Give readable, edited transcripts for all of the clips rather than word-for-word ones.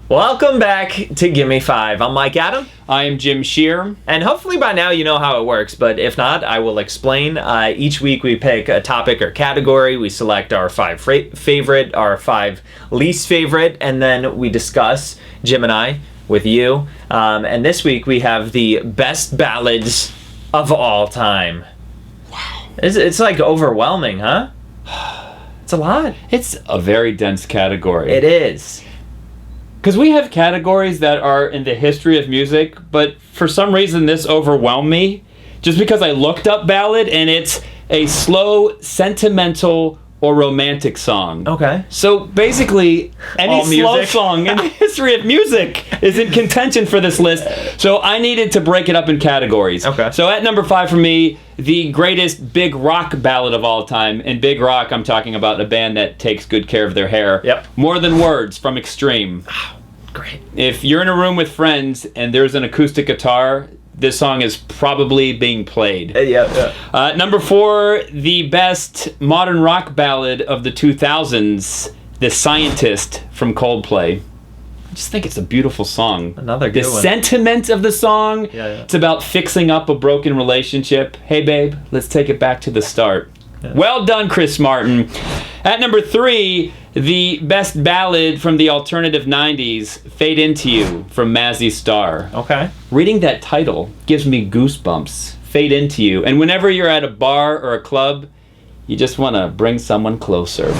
Welcome back to Gimme 5. I'm Mike Adam. I am Jim Shear. And hopefully by now you know how it works, but if not, I will explain. Each week we pick a topic or category, we select our 5 favorite, our 5 least favorite, and then we discuss, Jim and I, with you. And this week we have the best ballads of all time. Wow. It's like overwhelming, huh? It's a lot. It's a very dense category. It is. Because we have categories that are in the history of music, but for some reason this overwhelmed me. Just because I looked up ballad and it's a slow, sentimental, or romantic song. Okay. So basically, any slow song in the history of music is in contention for this list. So I needed to break it up in categories. Okay. So at number 5 for me, the greatest big rock ballad of all time. And big rock, I'm talking about a band that takes good care of their hair. Yep. More Than Words from Extreme. Great. If you're in a room with friends and there's an acoustic guitar, this song is probably being played. Yeah. Number 4, the best modern rock ballad of the 2000s, The Scientist from Coldplay. I just think it's a beautiful song. Another good one. one. The sentiment of the song, Yeah. It's about fixing up a broken relationship. Hey babe, let's take it back to the start. Yeah. Well done, Chris Martin. At number 3, the best ballad from the alternative 90s, Fade Into You from Mazzy Star. Okay. Reading that title gives me goosebumps. Fade Into You. And whenever you're at a bar or a club, you just want to bring someone closer.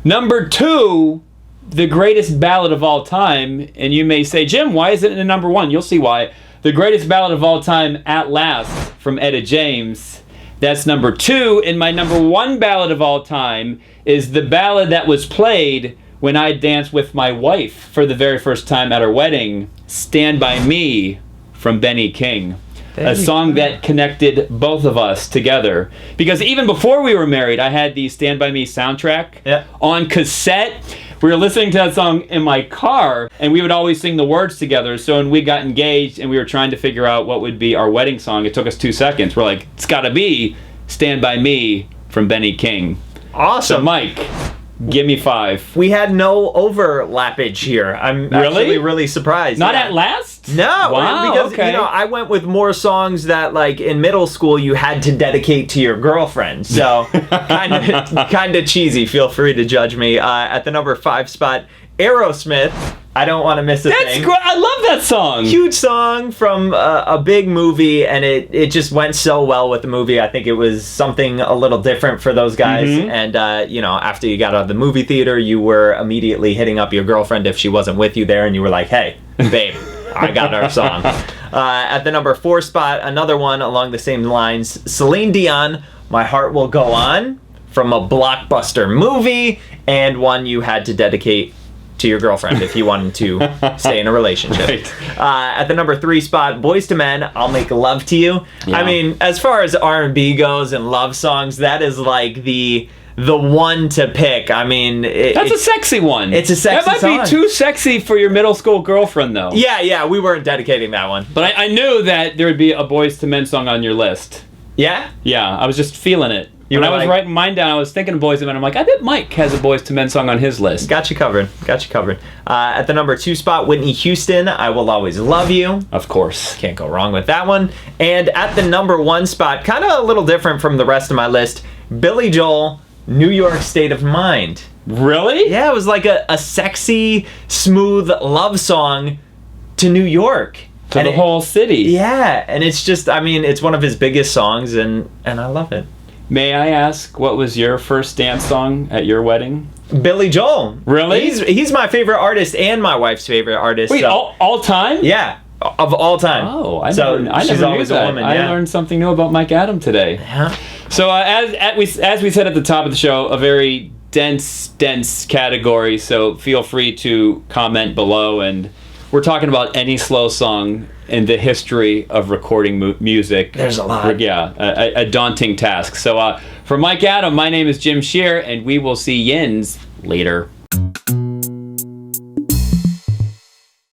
Number 2, the greatest ballad of all time. And you may say, Jim, why is it in number 1? You'll see why. The greatest ballad of all time, At Last, from Etta James. That's number 2. And my number 1 ballad of all time is the ballad that was played when I danced with my wife for the very first time at our wedding, Stand By Me from Benny King. A song that connected both of us together. Because even before we were married, I had the Stand By Me soundtrack on cassette. We were listening to that song in my car, and we would always sing the words together. So when we got engaged and we were trying to figure out what would be our wedding song, it took us 2 seconds. We're like, it's gotta be Stand By Me from Benny King. Awesome. So Mike, give me 5. We had no overlappage here. I'm actually really surprised. Not At Last? No. Wow, because, okay. I went with more songs that, like, in middle school you had to dedicate to your girlfriend. So, kind of cheesy. Feel free to judge me. At the number 5 spot, Aerosmith, I Don't Want to Miss a Thing. That's great. I love that song. Huge song from a big movie, and it just went so well with the movie. I think it was something a little different for those guys. Mm-hmm. And, after you got out of the movie theater, you were immediately hitting up your girlfriend if she wasn't with you there, and you were like, hey, babe, I got our song. At the number 4 spot, another one along the same lines, Celine Dion, My Heart Will Go On, from a blockbuster movie, and one you had to dedicate to your girlfriend if you wanted to stay in a relationship. Right. At the number 3 spot, Boyz II Men, I'll Make Love to You. Yeah. I mean, as far as R&B goes and love songs, that is like the one to pick. I mean, that's a sexy one. It's a sexy song. That might be too sexy for your middle school girlfriend, though. Yeah, we weren't dedicating that one. But I knew that there would be a Boyz II Men song on your list. Yeah? Yeah, I was just feeling it. When I was writing mine down, I was thinking of Boyz II Men. I'm like, I bet Mike has a Boyz II Men song on his list. Got you covered. At the number 2 spot, Whitney Houston, I Will Always Love You. Of course. Can't go wrong with that one. And at the number 1 spot, kind of a little different from the rest of my list, Billy Joel, New York State of Mind. Really? Yeah, it was like a sexy, smooth love song to New York. To the whole city. Yeah, and it's just, I mean, it's one of his biggest songs, and I love it. May I ask, what was your first dance song at your wedding? Billy Joel. Really? He's my favorite artist and my wife's favorite artist. Wait, so. all time? Yeah, of all time. Oh, I she's never always knew that. A woman. I learned something new about Mike Adam today. Yeah. So as we said at the top of the show, a very dense category. So feel free to comment below, and we're talking about any slow song in the history of recording music. There's a lot. Yeah, a daunting task. So for Mike Adam, my name is Jim Shear, and we will see yins later.